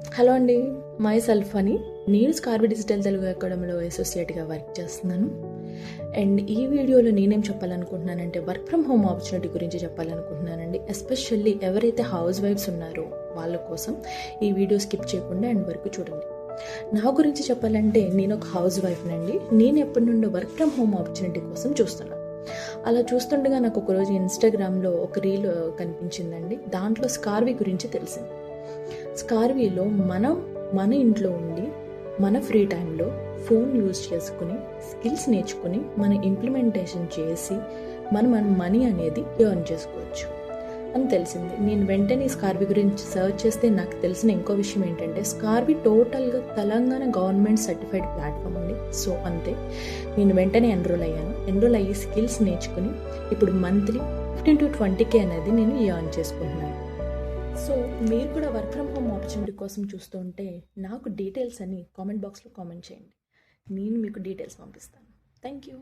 Hello అండి, my self అని. నేను స్కార్వి డిజిటల్ తెలుగు అకాడమీలో అసోసియేట్గా వర్క్ చేస్తున్నాను. అండ్ ఈ వీడియోలో నేనేం చెప్పాలనుకుంటున్నానంటే వర్క్ ఫ్రమ్ హోమ్ ఆపర్చునిటీ గురించి చెప్పాలనుకుంటున్నానండి. ఎస్పెషల్లీ ఎవరైతే హౌస్ వైఫ్స్ ఉన్నారో వాళ్ళ కోసం ఈ వీడియో స్కిప్ చేయకుండా అండ్ వరకు చూడండి. నా గురించి చెప్పాలంటే నేను ఒక హౌస్ వైఫ్నండి. నేను ఎప్పటి నుండో వర్క్ ఫ్రమ్ హోమ్ ఆపర్చునిటీ కోసం చూస్తున్నాను. అలా చూస్తుండగా నాకు ఒకరోజు ఇన్స్టాగ్రామ్లో ఒక రీల్ కనిపించిందండి. దాంట్లో స్కార్వి గురించి తెలిసింది. స్కార్వీలో మన ఇంట్లో ఉండి మన ఫ్రీ టైంలో ఫోన్ యూజ్ చేసుకుని స్కిల్స్ నేర్చుకుని మన ఇంప్లిమెంటేషన్ చేసి మన మనీ అనేది ఎర్న్ చేసుకోవచ్చు అని తెలిసింది. నేను వెంటనే స్కార్వి గురించి సర్చ్ చేస్తే నాకు తెలిసిన ఇంకో విషయం ఏంటంటే స్కార్వి టోటల్గా తెలంగాణ గవర్నమెంట్ సర్టిఫైడ్ ప్లాట్ఫామ్ అండి. సో అంతే, నేను వెంటనే ఎన్రోల్ అయ్యి స్కిల్స్ నేర్చుకుని ఇప్పుడు మంత్లీ 15 to 20K అనేది నేను ఎర్న్ చేసుకుంటున్నాను. సో మీరు కూడా వర్క్ ఫ్రమ్ హోమ్ ఆపర్చునిటీ కోసం చూస్తూ ఉంటే నాకు డీటెయిల్స్ అని కామెంట్ బాక్స్లో కామెంట్ చేయండి. నేను మీకు డీటెయిల్స్ పంపిస్తాను. Thank you.